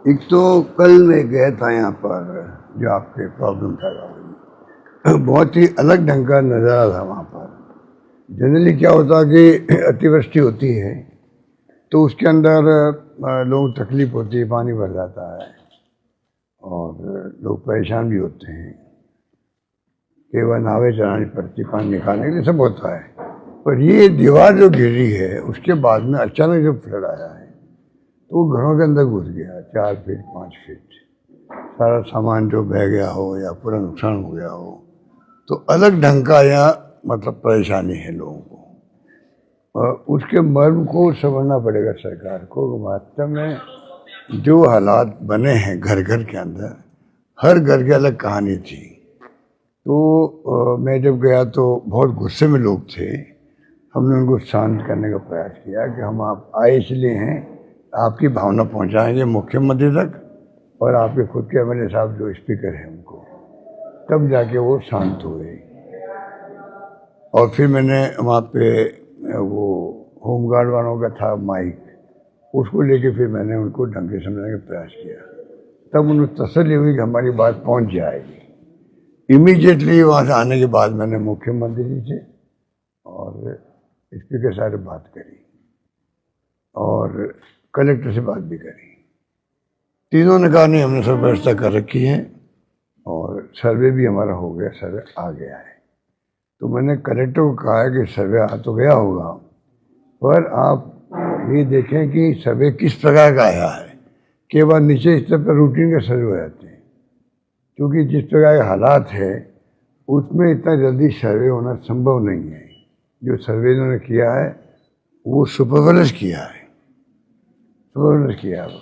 एक तो कल मैं गया था यहाँ पर, जो आपके प्रॉब्लम था, बहुत ही अलग ढंग का नज़ारा था वहाँ पर। जनरली क्या होता है कि अतिवृष्टि होती है तो उसके अंदर लोगों को तकलीफ होती है, पानी भर जाता है और लोग परेशान भी होते हैं। केवल नावें चलानी पड़ती, पानी निकालने के लिए सब होता है। पर ये दीवार जो गिरी है उसके बाद में अचानक जो फ्लड आया है तो वो घरों के अंदर घुस गया, 4 फीट 5 फीट। सारा सामान जो बह गया हो या पूरा नुकसान हो गया हो, तो अलग ढंग का यहाँ मतलब परेशानी है लोगों को। और उसके मर्म को समझना पड़ेगा सरकार को। वास्तव में जो हालात बने हैं घर घर के अंदर, हर घर की अलग कहानी थी। तो मैं जब गया तो बहुत गुस्से में लोग थे। हमने उनको शांत करने का प्रयास किया कि हम आप आए इसलिए हैं, आपकी भावना पहुंचाएंगे मुख्यमंत्री तक और आपके खुद के एमएलए साहब जो स्पीकर हैं उनको, तब जाके वो शांत हुए। और फिर मैंने वहाँ पे वो होमगार्ड वालों का था माइक, उसको लेके फिर मैंने उनको ढंग से समझाने का प्रयास किया। तब उन्हें तसल्ली हुई कि हमारी बात पहुँच जाएगी। इमीडिएटली वहाँ से आने के बाद मैंने मुख्यमंत्री जी से और स्पीकर साहब से बात करी और कलेक्टर से बात भी करी। तीनों ने कहा नहीं, हमने सब व्यवस्था कर रखी है और सर्वे भी हमारा हो गया, सर्वे आ गया है। तो मैंने कलेक्टर को कहा कि सर्वे आ तो गया होगा, पर आप ये देखें कि सर्वे किस प्रकार का आया है। केवल नीचे स्तर पर रूटीन के सर्वे हो जाते हैं, क्योंकि जिस प्रकार के हालात है उसमें इतना जल्दी सर्वे होना संभव नहीं है। जो सर्वे इन्होंने किया है वो सुपरवाइज किया है, सुपरवाइज किया है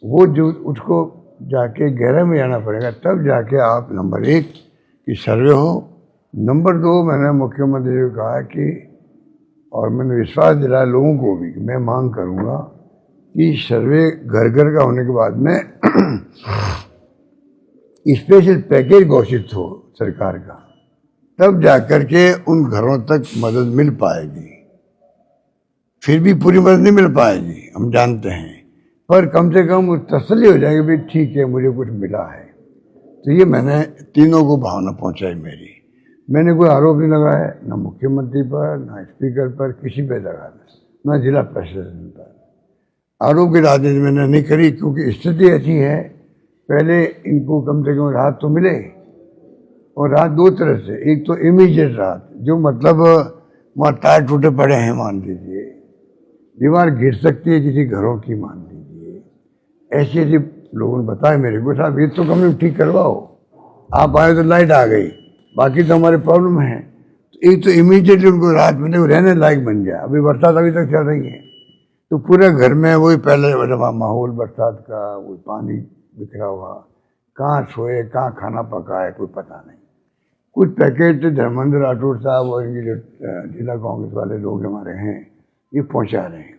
वो जो उसको जाके गहरे में जाना पड़ेगा, तब जाके आप नंबर 1 की सर्वे हो। नंबर 2 मैंने मुख्यमंत्री को कहा कि, और मैंने विश्वास दिलाया लोगों को भी कि मैं मांग करूंगा कि सर्वे घर घर का होने के बाद में स्पेशल पैकेज घोषित हो सरकार का, तब जाकर के उन घरों तक मदद मिल पाएगी। फिर भी पूरी मदद नहीं मिल पाएगी, हम जानते हैं, पर कम से कम तसल्ली हो जाएगी भाई ठीक है मुझे कुछ मिला है। तो ये मैंने तीनों को भावना पहुंचाई मेरी। मैंने कोई आरोप नहीं लगाया, ना मुख्यमंत्री पर, ना स्पीकर पर, किसी पे लगा, ना जिला प्रशासन पर। आरोप की राजनीति मैंने नहीं करी, क्योंकि स्थिति ऐसी है, पहले इनको कम से कम राहत तो मिले। और राहत 2 तरह से, एक तो इमीडिएट राहत, जो मतलब वहाँ टायर टूटे पड़े हैं, मान लीजिए दीवार गिर सकती है किसी घरों की, मान लीजिए ऐसी ऐसी लोगों ने बताया मेरे को, साहब ये तो कम ठीक करवाओ, आप आए तो लाइट आ गई, बाकी तो हमारे प्रॉब्लम है। तो एक तो इमीडिएटली उनको राहत मिले, वो रहने लायक बन जाए। अभी बरसात अभी तक चल रही है तो पूरे घर में वही पहले माहौल बरसात का, वही पानी बिखरा हुआ, कहाँ सोए कहाँ खाना पकाए कोई पता नहीं। कुछ पैकेट धर्मेंद्र राठौर साहब और इनके जो जिला कांग्रेस वाले लोग हमारे हैं ये पहुंचा रहे हैं।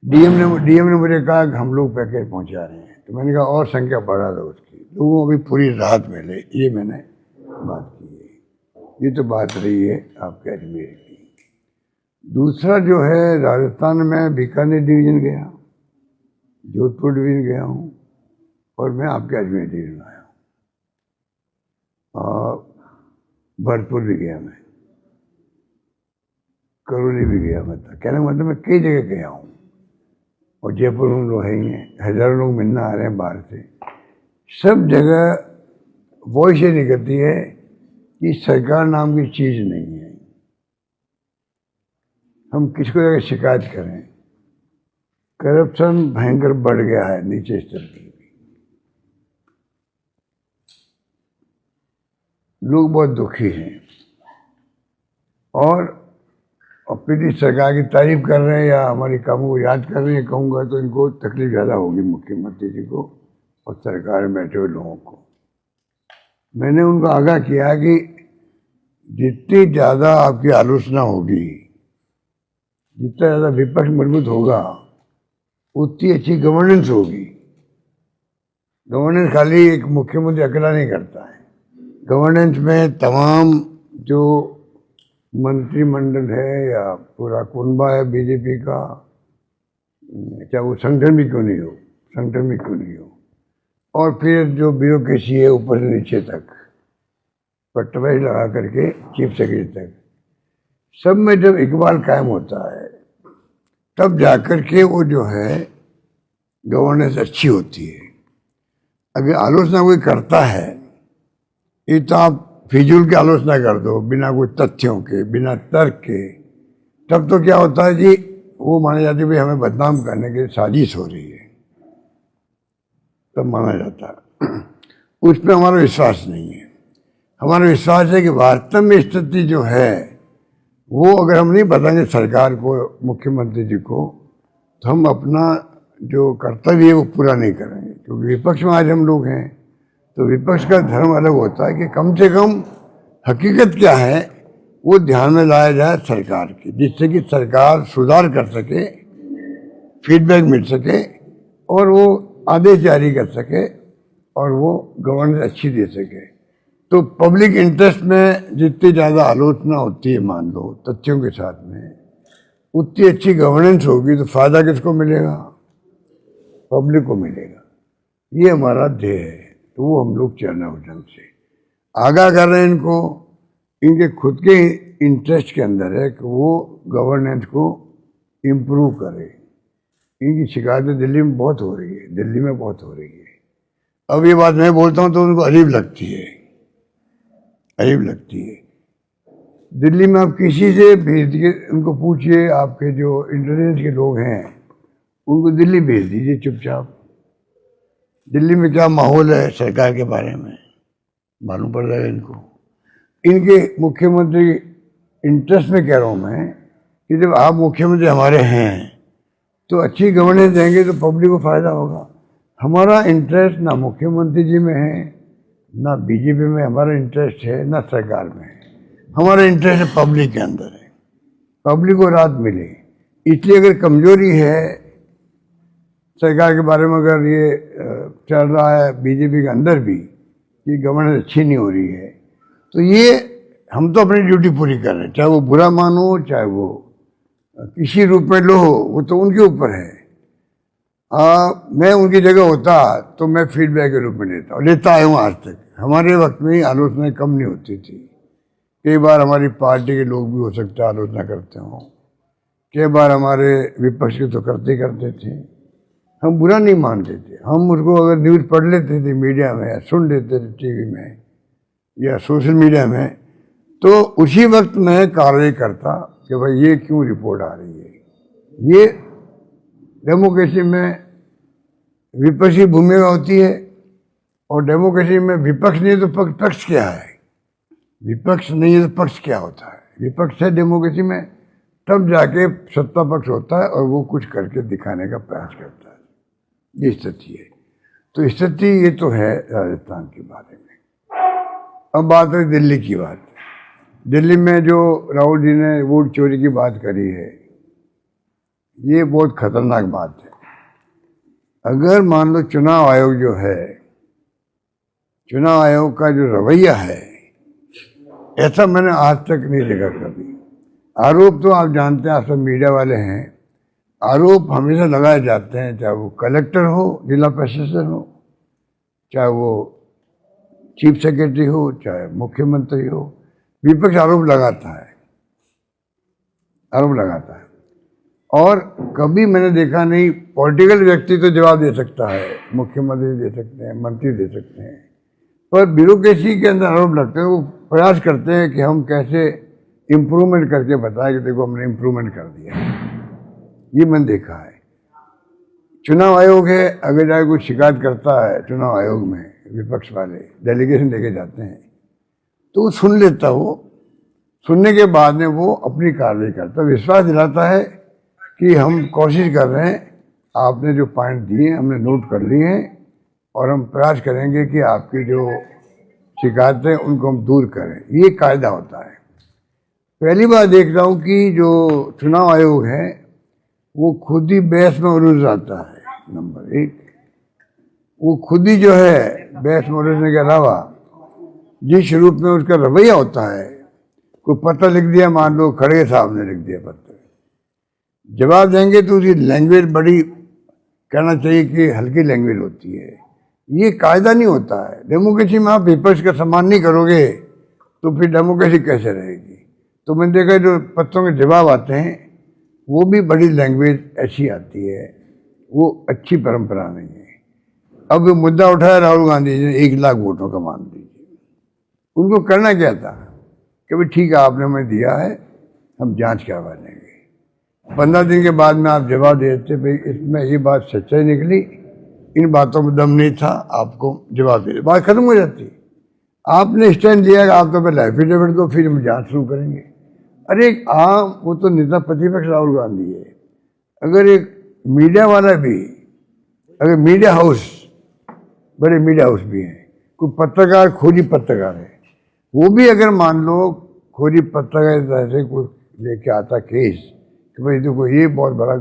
डीएम ने मुझे कहा कि हम लोग पैकेट पहुंचा रहे हैं, तो मैंने कहा और संख्या बढ़ा दो उसकी, लोगों को भी पूरी राहत मिले, ये मैंने बात की है। ये तो बात रही है आपके अजमेर की। दूसरा जो है, राजस्थान में बीकानेर डिवीजन गया, जोधपुर डिवीजन गया हूँ और मैं आपके अजमेर डिवीजन आया हूँ। भरतपुर भी गया मैं, करौली भी गया मैं, कहने का मतलब मैं कई जगह गया हूँ। और जयपुर में लोग हैं, हजारों लोग मिलना आ रहे हैं बाहर से। सब जगह वॉइस ये निकलती है कि सरकार नाम की चीज़ नहीं है। हम किसको जगह शिकायत करें, करप्शन भयंकर बढ़ गया है नीचे स्तर पर, लोग बहुत दुखी हैं और अपनी सरकार की तारीफ कर रहे हैं या हमारी कामों को याद कर रहे हैं, कहूँगा तो इनको तकलीफ ज़्यादा होगी, मुख्यमंत्री जी को और सरकार में बैठे हुए लोगों को। मैंने उनको आगाह किया कि जितनी ज़्यादा आपकी आलोचना होगी, जितना ज़्यादा विपक्ष मजबूत होगा, उतनी अच्छी गवर्नेंस होगी। गवर्नेंस खाली एक मुख्यमंत्री अकेला नहीं करता है। गवर्नेंस में तमाम जो मंत्रिमंडल है या पूरा कुनबा है बीजेपी का, चाहे वो संगठन भी क्यों नहीं हो, संगठन में क्यों नहीं हो, और फिर जो ब्यूरोक्रेसी है ऊपर से नीचे तक, पट्टावाही लगा करके चीफ सेक्रेटरी तक, सब में जब इकबाल कायम होता है तब जाकर के वो जो है गवर्नेंस अच्छी होती है। अगर आलोचना कोई करता है, ये तो आप फिजूल की आलोचना कर दो बिना कोई तथ्यों के, बिना तर्क के, तब तो क्या होता है जी, वो माना जाता है भाई हमें बदनाम करने की साजिश हो रही है, तब माना जाता है। उस पर हमारा विश्वास नहीं है। हमारा विश्वास है कि वास्तव में स्थिति जो है वो अगर हम नहीं बताएंगे सरकार को, मुख्यमंत्री जी को, तो हम अपना जो कर्तव्य है वो पूरा नहीं करेंगे। क्योंकि विपक्ष में आज हम लोग हैं, तो विपक्ष का धर्म अलग होता है कि कम से कम हकीकत क्या है वो ध्यान में लाया जाए सरकार की, जिससे कि सरकार सुधार कर सके, फीडबैक मिल सके और वो आदेश जारी कर सके और वो गवर्नेंस अच्छी दे सके। तो पब्लिक इंटरेस्ट में जितनी ज़्यादा आलोचना होती है, मान लो तथ्यों के साथ में, उतनी अच्छी गवर्नेंस होगी तो फायदा किसको मिलेगा? पब्लिक को मिलेगा। ये हमारा ध्येय है, तो वो हम लोग चलना हो ढंग से आगाह कर रहे हैं इनको। इनके खुद के इंटरेस्ट के अंदर है कि वो गवर्नेंस को इम्प्रूव करे। इनकी शिकायतें दिल्ली में बहुत हो रही है, दिल्ली में बहुत हो रही है। अब ये बात मैं बोलता हूँ तो उनको अजीब लगती है, अजीब लगती है। दिल्ली में आप किसी से भेज दिए, उनको पूछिए, आपके जो इंटेलिजेंस के लोग हैं उनको दिल्ली भेज दीजिए चुपचाप, दिल्ली में क्या माहौल है सरकार के बारे में मालूम पड़ जाएगा इनको। इनके मुख्यमंत्री इंटरेस्ट में कह रहा हूँ मैं कि जब आप मुख्यमंत्री हमारे हैं तो अच्छी गवर्नेंस देंगे तो पब्लिक को फायदा होगा। हमारा इंटरेस्ट ना मुख्यमंत्री जी में है, ना बीजेपी में हमारा इंटरेस्ट है, ना सरकार में है। हमारा इंटरेस्ट है पब्लिक के अंदर है, पब्लिक को राहत मिले। इसलिए अगर कमजोरी है सरकार के बारे में, अगर ये चल रहा है बीजेपी के अंदर भी कि गवर्नेंस अच्छी नहीं हो रही है, तो ये हम तो अपनी ड्यूटी पूरी कर रहे हैं, चाहे वो बुरा मानो चाहे वो किसी रूप में लो, वो तो उनके ऊपर है। मैं उनकी जगह होता तो मैं फीडबैक के रूप में लेता आया हूँ आज तक। हमारे वक्त में आलोचनाएं कम नहीं होती थी। कई बार हमारी पार्टी के लोग भी हो सकते हैं आलोचना करते हों, कई बार हमारे विपक्ष के तो करते करते थे, हम बुरा नहीं मानते थे। हम उसको अगर न्यूज़ पढ़ लेते थे मीडिया में या सुन लेते थे टीवी में या सोशल मीडिया में, तो उसी वक्त मैं कार्रवाई करता कि भाई ये क्यों रिपोर्ट आ रही है। ये डेमोक्रेसी में विपक्षी भूमिका होती है, और डेमोक्रेसी में विपक्ष नहीं तो पक्ष क्या है, विपक्ष नहीं है तो पक्ष क्या होता है। विपक्ष है डेमोक्रेसी में, तब जाके सत्ता पक्ष होता है और वो कुछ करके दिखाने का प्रयास करता है। ये स्थिति है। तो स्थिति ये तो है राजस्थान के बारे में। अब बात है दिल्ली की बात। दिल्ली में जो राहुल जी ने वोट चोरी की बात करी है, ये बहुत खतरनाक बात है। अगर मान लो चुनाव आयोग जो है, चुनाव आयोग का जो रवैया है, ऐसा मैंने आज तक नहीं देखा कभी। आरोप तो आप जानते हैं, आप सब मीडिया वाले हैं, आरोप हमेशा लगाए जाते हैं, चाहे वो कलेक्टर हो, जिला प्रशासन हो, चाहे वो चीफ सेक्रेटरी हो, चाहे मुख्यमंत्री हो। विपक्ष आरोप लगाता है, आरोप लगाता है। और कभी मैंने देखा नहीं, पॉलिटिकल व्यक्ति तो जवाब दे सकता है, मुख्यमंत्री दे सकते हैं, मंत्री दे सकते हैं, पर ब्यूरोक्रेसी के अंदर आरोप लगते हैं। वो प्रयास करते हैं कि हम कैसे इम्प्रूवमेंट करके बताएं कि देखो हमने इम्प्रूवमेंट कर दिया। ये मैंने देखा है। चुनाव आयोग है, अगर जाए कोई शिकायत करता है चुनाव आयोग में, विपक्ष वाले डेलीगेशन लेके जाते हैं, तो वो सुन लेता, वो सुनने के बाद में वो अपनी कार्रवाई करता, विश्वास दिलाता है कि हम कोशिश कर रहे हैं, आपने जो पॉइंट दिए हमने नोट कर लिए हैं और हम प्रयास करेंगे कि आपकी जो शिकायतें उनको हम दूर करें। ये कायदा होता है। पहली बार देख रहा हूँ कि जो चुनाव आयोग है वो खुद ही बहस में उलझ जाता है। नंबर एक, वो खुद ही जो है बहस में उलझने के अलावा जिस रूप में उसका रवैया होता है, कोई पत्र लिख दिया, मान लो खड़गे साहब ने लिख दिया पत्र, जवाब देंगे तो उसकी लैंग्वेज बड़ी, कहना चाहिए कि हल्की लैंग्वेज होती है। ये कायदा नहीं होता है डेमोक्रेसी में। आप विपक्ष का सम्मान नहीं करोगे तो फिर डेमोक्रेसी कैसे रहेगी। तो मैंने देखा जो पत्रों के जवाब आते हैं वो भी बड़ी लैंग्वेज ऐसी आती है, वो अच्छी परंपरा नहीं है। अब मुद्दा उठाया राहुल गांधी जी ने 1 लाख वोटों का, मान लीजिए। उनको करना क्या था कि भाई ठीक है आपने हमें दिया है, हम जांच करवा लेंगे। 15 दिन के बाद में आप जवाब देते भाई इसमें ये बात सच्चाई निकली, इन बातों में दम नहीं था, आपको जवाब दे, बात खत्म हो जाती। आपने स्टैंड लिया कि आप तो पहले एफिडेविट दो फिर हम जांच शुरू करेंगे। अरे वो तो नेता प्रतिपक्ष राहुल गांधी है। अगर एक मीडिया वाला भी, अगर मीडिया हाउस, बड़े मीडिया हाउस भी हैं, कोई पत्रकार खोजी पत्रकार है, वो भी अगर मान लो खोजी पत्रकार तरह से कोई लेके आता केस कि भाई देखो ये बहुत बड़ा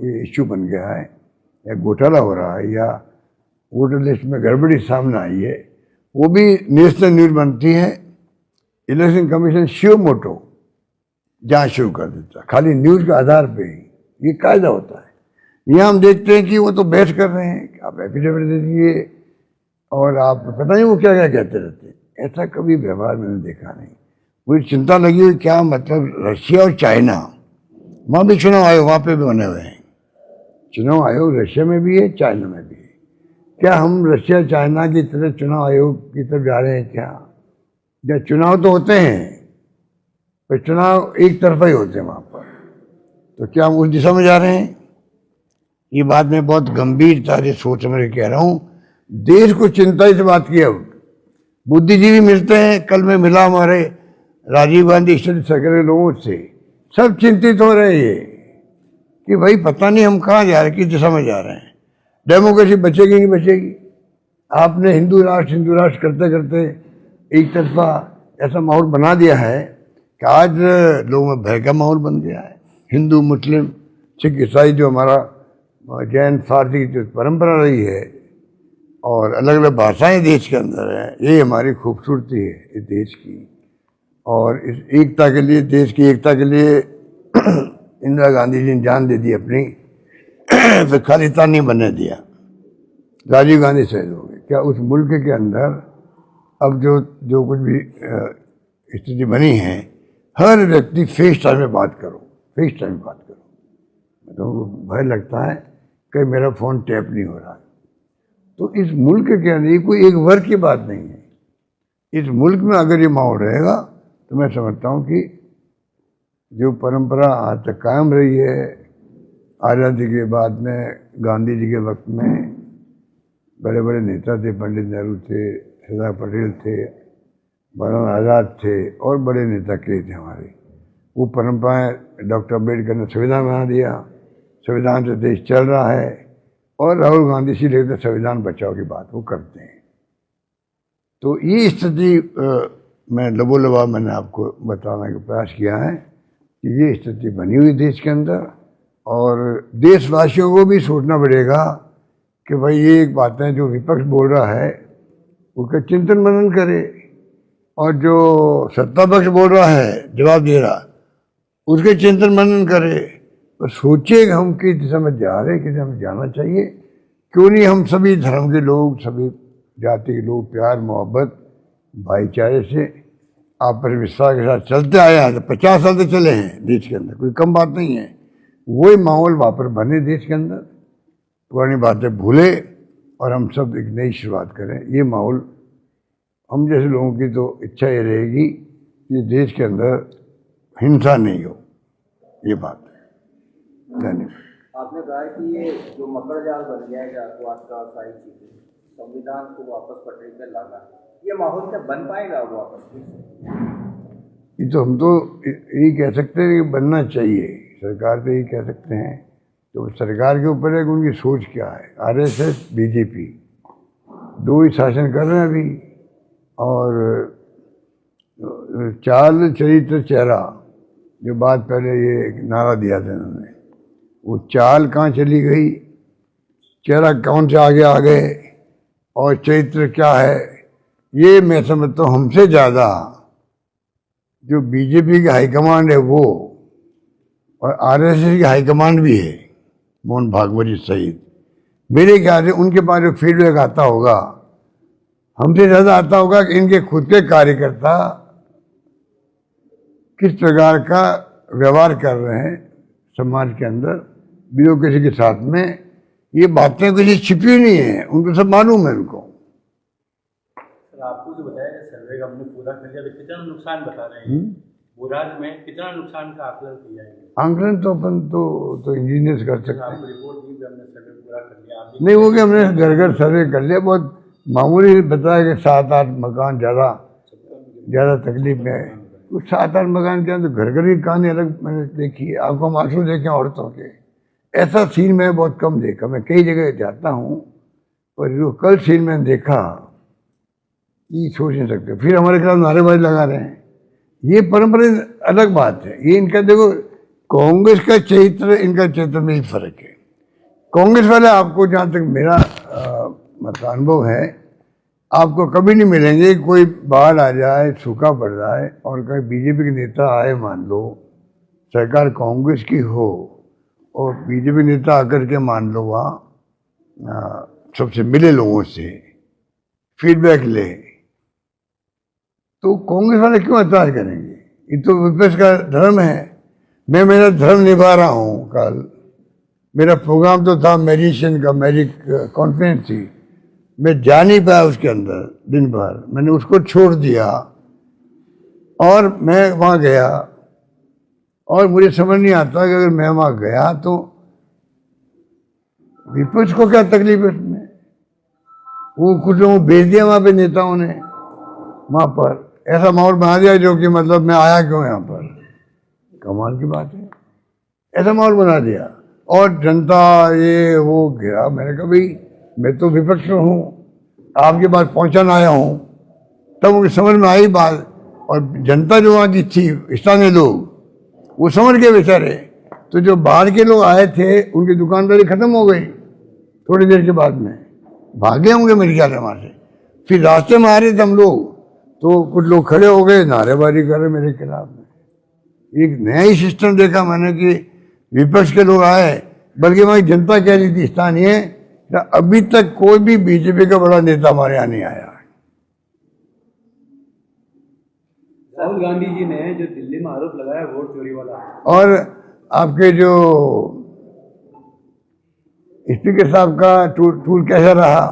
ये इश्यू बन गया है या घोटाला हो रहा है या वोटर लिस्ट में गड़बड़ी सामने आई है, वो भी नेशनल न्यूज बनती है। इलेक्शन कमीशन शिव मोटो जांच शुरू कर देता है, खाली न्यूज के आधार पे ही। ये कायदा होता है। यहाँ हम देखते हैं कि वो तो बहस कर रहे हैं कि आप एफिडेविट दे दीजिए और आप पता नहीं वो क्या क्या कहते रहते हैं। ऐसा कभी व्यवहार मैंने देखा नहीं। मुझे चिंता लगी हुई क्या मतलब रशिया और चाइना, वहाँ भी चुनाव आयोग वहाँ पे भी बने हुए हैं। चुनाव आयोग रशिया में भी है, चाइना में भी है। क्या हम रशिया चाइना की तरह चुनाव आयोग की तरफ जा रहे हैं क्या? या चुनाव तो होते हैं पर चुनाव एक तरफा ही होते हैं वहाँ पर, तो क्या हम उस दिशा में जा रहे हैं? ये बात मैं बहुत गंभीरता से सोच समझ के कह रहा हूँ। देश को चिंता से बात की। अब बुद्धिजीवी मिलते हैं, कल मैं मिला हमारे राजीव गांधी स्टडी सर्कल के लोगों से, सब चिंतित हो रहे हैं कि भाई पता नहीं हम कहाँ जा रहे हैं, किस दिशा में जा रहे हैं। डेमोक्रेसी बचेगी नहीं बचेगी। आपने हिंदू राष्ट्र करते करते एक तरफा ऐसा माहौल बना दिया है कि आज लोगों में भय का माहौल बन गया है। हिंदू मुस्लिम सिख ईसाई जो हमारा जैन फारसी की जो परंपरा रही है और अलग अलग भाषाएं देश के अंदर हैं, ये हमारी खूबसूरती है इस देश की। और इस एकता के लिए, देश की एकता के लिए इंदिरा गांधी जी ने जान दे दी अपनी, तो खालिस्तान नहीं बनने दिया। राजीव गांधी शहीद हो गए। क्या उस मुल्क के अंदर अब जो कुछ भी स्थिति बनी है, हर व्यक्ति फेस टाइम में बात करो, फेस टाइम में बात करो। तो भय लगता है कि मेरा फ़ोन टैप नहीं हो रहा है। तो इस मुल्क के अंदर ये कोई एक वर्ग की बात नहीं है। इस मुल्क में अगर ये माहौल रहेगा तो मैं समझता हूँ कि जो परंपरा आज तक कायम रही है, आज़ादी के बाद में गांधी जी के वक्त में बड़े बड़े नेता थे, पंडित नेहरू थे, सरदार पटेल थे, मौलाना आज़ाद थे और बड़े नेता कई थे हमारे। वो परंपराएं डॉक्टर अम्बेडकर ने संविधान बना दिया, संविधान से देश चल रहा है। और राहुल गांधी से लेकर संविधान बचाव की बात वो करते हैं। तो ये स्थिति मैं लबोलबा मैंने आपको बताने का प्रयास किया है कि ये स्थिति बनी हुई देश के अंदर। और देशवासियों को भी सोचना पड़ेगा कि भाई ये एक बात है, जो विपक्ष बोल रहा है उसका चिंतन मनन करे, और जो सत्ता पक्ष बोल रहा है, जवाब दे रहा, उसके चिंतन मनन करे और सोचे कि हम किस दिशा में जा रहे हैं, किस दिशा में जाना चाहिए। क्यों नहीं हम सभी धर्म के लोग, सभी जाति के लोग प्यार मोहब्बत भाईचारे से आपस विश्वास के साथ चलते आए हैं। 50 साल से चले हैं देश के अंदर, कोई कम बात नहीं है। वही माहौल वापस बने देश के अंदर, पुरानी बातें भूले और हम सब एक नई शुरुआत करें। ये माहौल हम जैसे लोगों की तो इच्छा ये रहेगी कि देश के अंदर हिंसा नहीं हो, ये बात है। धन्यवाद। आपने कहा कि ये जो मकर जाल बन गया है जातवाद का, सारी चीजें, संविधान को वापस पटरी पर लाना, ये माहौल क्या बन पाएगा वापस? ये तो हम तो यही कह सकते हैं कि बनना चाहिए। सरकार तो यही कह सकते हैं, तो सरकार के ऊपर है कि उनकी सोच क्या है। आरएसएस बीजेपी दो ही शासन कर रहे हैं अभी। और चाल चरित्र चेहरा, जो बात पहले ये नारा दिया था इन्होंने, वो चाल कहाँ चली गई, चेहरा कौन से आगे आ गए, और चरित्र क्या है, ये मैं समझता हूँ हमसे ज़्यादा जो बीजेपी के हाईकमांड है वो, और आरएसएस की हाईकमांड भी है, मोहन भागवत जी सहित। मेरे ख्याल से उनके पास जो फीडबैक आता होगा हमसे ज़्यादा आता होगा कि इनके खुद के कार्यकर्ता किस प्रकार का व्यवहार कर रहे हैं समाज के अंदर ब्यूरोक्रेसी के साथ में। ये बातें किसी छिपी नहीं है, उनको सब मालूम है उनको। सर आपको जो बताया कि सर्वे का हमने पूरा कर लिया, तो कितना नुकसान बता रहे हैं बुराज में, कितना नुकसान का आकलन किया है? आंकलन तो अपन तो इंजीनियर्स कर सकते हैं। आपको रिपोर्ट दी भी हमने सर्वे पूरा कर लिया, आप नहीं वो कि हमने घर घर सर्वे कर लिया, बहुत मामूली बताया कि 7-8 मकान ज़्यादा तकलीफ में है। उस 7-8 मकान के अंदर घर घर की कहानी अलग मैंने देखी है। आपको हम आंसू देखें औरतों के, ऐसा सीन मैं बहुत कम देखा। मैं कई जगह जाता हूँ पर जो कल सीन मैंने देखा ये सोच नहीं सकते। फिर हमारे खिलाफ नारेबाजी लगा रहे हैं, ये परंपरा अलग बात है। ये इनका देखो कांग्रेस का चरित्र इनका चरित्र में ही फर्क है। कांग्रेस वाले आपको जहाँ तक मेरा मतलब अनुभव है, आपको कभी नहीं मिलेंगे कोई बाढ़ आ जाए, सूखा पड़ जाए और कोई बीजेपी के नेता आए, मान लो सरकार कांग्रेस की हो और बीजेपी नेता आकर के मान लो वहाँ सबसे मिले लोगों से फीडबैक ले, तो कांग्रेस वाले क्यों ऐतराज करेंगे? ये तो विपक्ष का धर्म है। मैं मेरा धर्म निभा रहा हूँ। कल मेरा प्रोग्राम तो था मैजिशियन का, मैजिक कॉन्फ्रेंस थी, मैं जा नहीं पाया उसके अंदर दिन भर, मैंने उसको छोड़ दिया और मैं वहाँ गया। और मुझे समझ नहीं आता कि अगर मैं वहाँ गया तो विपक्ष को क्या तकलीफ है उसमें। वो कुछ लोगों को भेज दिया वहाँ पे नेताओं ने, वहाँ पर ऐसा माहौल बना दिया जो कि मतलब मैं आया क्यों यहाँ पर। कमाल की बात है, ऐसा माहौल बना दिया और जनता ये वो गिरा। मैंने कहा भाई मैं तो विपक्ष में हूँ, आपके पास पहुँचाना आया हूँ। तब मुझे समझ में आई बात, और जनता जो वहाँ की थी स्थानीय लोग वो समझ गए बेचारे। तो जो बाहर के लोग आए थे उनकी दुकानदारी खत्म हो गई, थोड़ी देर के बाद में भागे होंगे मेरे ख्याल से वहाँ से। फिर रास्ते में आ रहे थे हम लोग तो कुछ लोग खड़े हो गए, नारेबाजी कर रहे मेरे खिलाफ में। एक नया ही सिस्टम देखा मैंने कि विपक्ष के लोग आए, बल्कि वहाँ जनता कह रही थी स्थानीय, अभी तक कोई भी बीजेपी का बड़ा नेता हमारे यहाँ नहीं आया। राहुल गांधी जी ने जो दिल्ली में आरोप लगाया वोट चोरी वाला, और आपके जो स्पीकर साहब का टूर कैसा रहा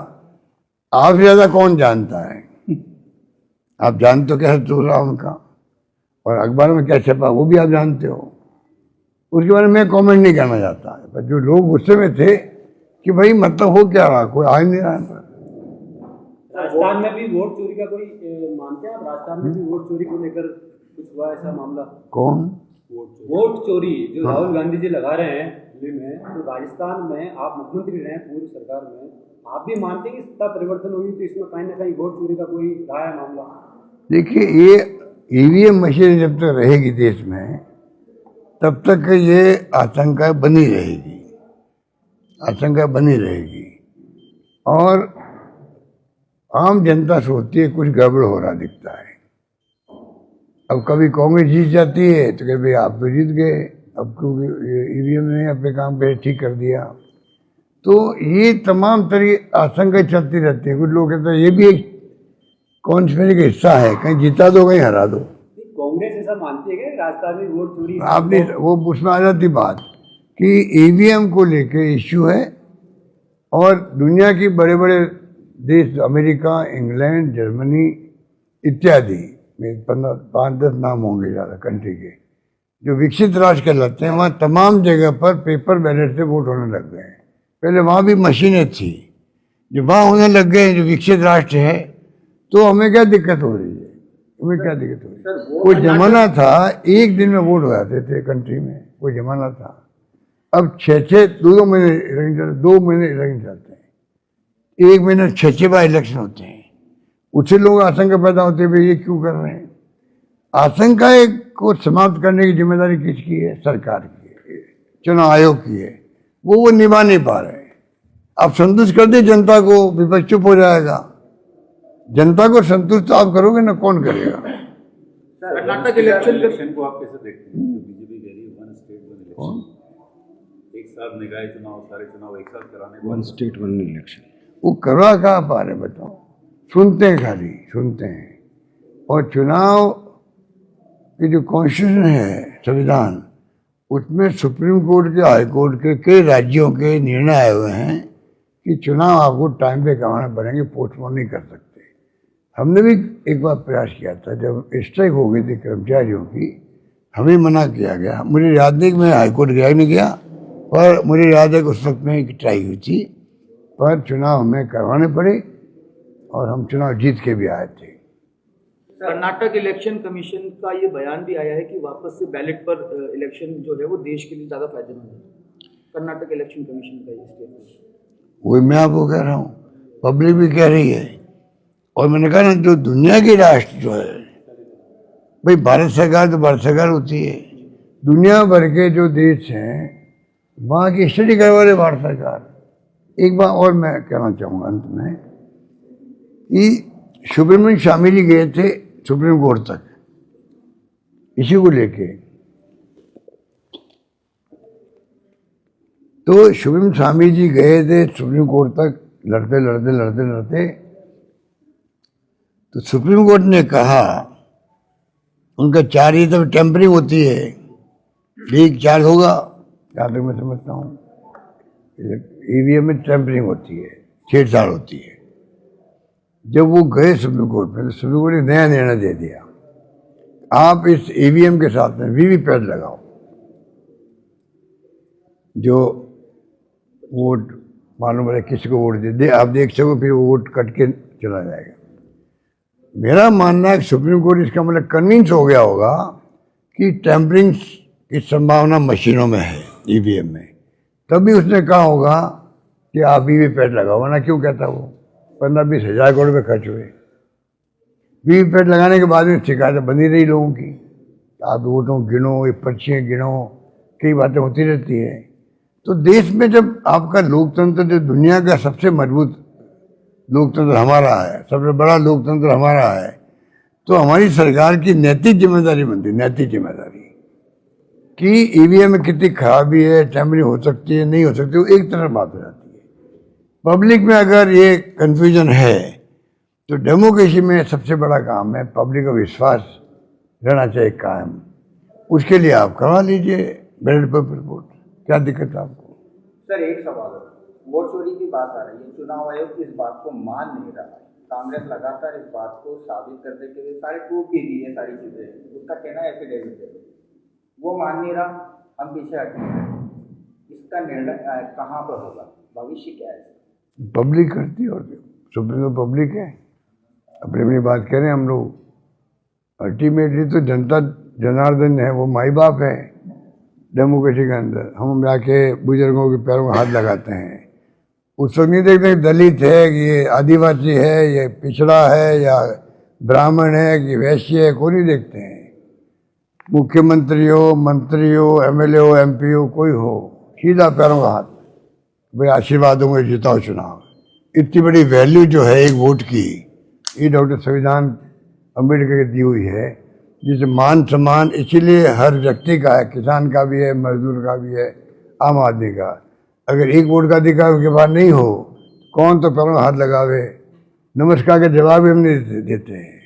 आपसे ज्यादा कौन जानता है? आप जानते हो कैसा टूर रहा उनका, और अखबार में क्या छपा वो भी आप जानते हो। उसके बारे में मैं कमेंट नहीं करना चाहता, पर जो लोग गुस्से में थे कि भाई मतलब हो क्या रहा, कोई आ ही नहीं रहा है। राजस्थान में भी वोट चोरी का कोई मानते हैं आप? राजस्थान में भी वोट चोरी को लेकर कुछ हुआ ऐसा मामला? कौन वोट चोरी जो राहुल गांधी जी लगा रहे हैं दिल्ली में, तो राजस्थान में आप मुख्यमंत्री रहे पूर्व सरकार में, आप भी मानते हैं कि सत्ता परिवर्तन हुई तो इसमें कहीं ना कहीं वोट चोरी का कोई रहा है मामला? देखिए ये ईवीएम मशीन जब तक रहेगी देश में तब तक ये आशंका बनी रहेगी, आशंका बनी रहेगी। और आम जनता सोचती है कुछ गड़बड़ हो रहा दिखता है। अब कभी कांग्रेस जीत जाती है तो कभी आप तो जीत गए, अब क्योंकि ईवीएम ने अपने काम पे ठीक कर दिया। तो ये तमाम तरह आशंका चलती रहती है। कुछ लोग कहते हैं ये भी एक कॉन्स्पिरेसी का हिस्सा है, कहीं जिता दो कहीं हरा दो। कांग्रेस ऐसा मानती है कि राजस्थान में वोट चोरी? आपने वो उसमें आ जाती बात कि ईवीएम को लेके इश्यू है, और दुनिया की बड़े बड़े देश अमेरिका, इंग्लैंड, जर्मनी इत्यादि में 5-10 नाम होंगे ज़्यादा कंट्री के जो विकसित राष्ट्र कहलाते हैं, वहाँ तमाम जगह पर पेपर बैलेट से वोट होने लग गए हैं। पहले वहाँ भी मशीनें थी, जो वहाँ होने लग गए जो विकसित राष्ट्र है। तो हमें क्या दिक्कत हो रही है? हमें क्या दिक्कत हो रही है? कोई जमाना था एक दिन में वोट हो जाते थे कंट्री में, कोई जमाना था। अब 2 महीने इलेक्शन चलते, 2 महीने इलेक्शन चलते हैं, 1 महीने 6 बार इलेक्शन होते हैं। उससे लोग आशंका पैदा होते हैं ये क्यों कर रहे हैं। आशंका को समाप्त करने की जिम्मेदारी किसकी है? सरकार की है, चुनाव आयोग की है। वो निभा नहीं पा रहे। आप संतुष्ट कर दे जनता को, विपक्ष चुप हो जाएगा। जनता को संतुष्ट तो आप करोगे ना, कौन करेगा? कर्नाटक इलेक्शन को आप कैसे देखते हैं? बीजेपी कह रही है 1 स्टेट 1 इलेक्शन। कौन? एक साथ निकाय चुनाव, सारे चुनाव एक साथ कराने, वन स्टेट वन इलेक्शन। वो करवा कहाँ पा रहे बताओ? सुनते हैं, खाली सुनते हैं। और चुनाव की जो कॉन्स्टिट्यूशन है, संविधान, उसमें सुप्रीम कोर्ट के, हाई कोर्ट के कई राज्यों के निर्णय आए हुए हैं कि चुनाव आपको टाइम पे करवाने पड़ेंगे, पोस्टपोन नहीं कर सकते। हमने भी एक बार प्रयास किया था, जब स्ट्राइक हो गई थी कर्मचारियों की, हमें मना किया गया। मुझे याद नहीं कि मैं हाई कोर्ट गया नहीं गया, पर मुझे याद है कि उस वक्त में एक ट्राई हुई थी, पर चुनाव हमें करवाने पड़े और हम चुनाव जीत के भी आए थे। कर्नाटक इलेक्शन कमीशन का ये बयान भी आया है कि वापस से बैलेट पर इलेक्शन जो है वो देश के लिए ज़्यादा फायदेमंद है। कर्नाटक इलेक्शन कमीशन का ये स्टेटमेंट, वही मैं आपको कह रहा हूँ, पब्लिक भी कह रही है। और मैंने कहा ना, जो दुनिया की राष्ट्र जो है, भाई भारत सरकार तो भारत सरकार होती है, दुनिया भर के जो देश हैं वहाँ की स्टडी करवा रहे भारत सरकार। एक बार और मैं कहना चाहूँगा अंत में कि सुब्रमण्यम स्वामी जी गए थे सुप्रीम कोर्ट तक इसी को लेके, तो सुब्रमण्यम स्वामी जी गए थे सुप्रीम कोर्ट तक, लड़ते लड़ते लड़ते लड़ते, तो सुप्रीम कोर्ट ने कहा, उनका चार्ज ये तब टेम्परिंग होती है, ठीक चार्ज होगा, जहाँ तक मैं समझता हूँ ईवीएम में टेम्परिंग होती है, छेड़छाड़ होती है। जब वो गए सुप्रीम कोर्ट में, तो सुप्रीम कोर्ट ने नया निर्णय दे दिया, आप इस ईवीएम के साथ में वीवीपैट लगाओ, जो वोट मालूम पड़े किसी को वोट दे, आप देख सको, फिर वो वोट कट के चला जाएगा। मेरा मानना है कि सुप्रीम कोर्ट इसका मतलब कन्विंस हो गया होगा कि टेम्परिंग की संभावना मशीनों में है, ईवीएम में, तभी उसने कहा होगा कि आप वीवीपैट लगाओ, वरना क्यों कहता वो? 15-20 हज़ार करोड़ रुपये खर्च हुए। वीवीपैट लगाने के बाद में शिकायतें बनी रही लोगों की, आप वोटों गिनो, ये पर्चियाँ गिनो, कई बातें होती रहती है। तो देश में जब आपका लोकतंत्र, जो दुनिया का सबसे मजबूत लोकतंत्र हमारा है, सबसे बड़ा लोकतंत्र हमारा है, तो हमारी सरकार की नैतिक जिम्मेदारी बनती है, नैतिक जिम्मेदारी कि ईवीएम में कितनी खराबी है, टेम्परिंग हो सकती है, नहीं हो सकती, वो एक तरफ बात हो जाती है। पब्लिक में अगर ये कन्फ्यूजन है, तो डेमोक्रेसी में सबसे बड़ा काम है पब्लिक का विश्वास रहना चाहिए कायम। उसके लिए आप करवा लीजिए बैलेट पेपर रिपोर्ट, क्या दिक्कत है आपको? सर एक सवाल है, वोट चोरी की बात आ रही है, चुनाव आयोग इस बात को मान नहीं रहा है, कांग्रेस लगातार इस बात को साबित करने के लिए सारे प्रूफ भी दी है, सारी चीजें, उसका कहना है एफिडेविट है, वो मान नहीं रहा, हम पीछे हटे। इसका निर्णय कहाँ पर होगा, भविष्य क्या है? पब्लिक करती है, और सुप्रीम कोर्ट पब्लिक है, अपनी अपनी बात करें हम लोग। अल्टीमेटली तो जनता जनार्दन है, वो माई बाप है डेमोक्रेसी के अंदर। हम जाके बुजुर्गों के पैरों में हाथ लगाते हैं, उस वक्त नहीं देखते कि दलित है कि ये आदिवासी है, ये पिछड़ा है, या ब्राह्मण है कि वैश्य है, कोई नहीं देखते हैं। मुख्यमंत्री हो, मंत्री हो, एमएलए हो, एमपी हो, कोई हो, सीधा पैरों का हाथ, भाई आशीर्वाद होंगे, जिताओ चुनाव। इतनी बड़ी वैल्यू जो है एक वोट की, ये डॉक्टर संविधान अम्बेडकर की दी हुई है, जिसे मान सम्मान इसीलिए हर व्यक्ति का है, किसान का भी है, मजदूर का भी है, आम आदमी का। अगर एक वोट का अधिकार उनके पास नहीं हो, कौन तो पैरों हाथ लगावे? नमस्कार के जवाब भी हम नहीं देते हैं।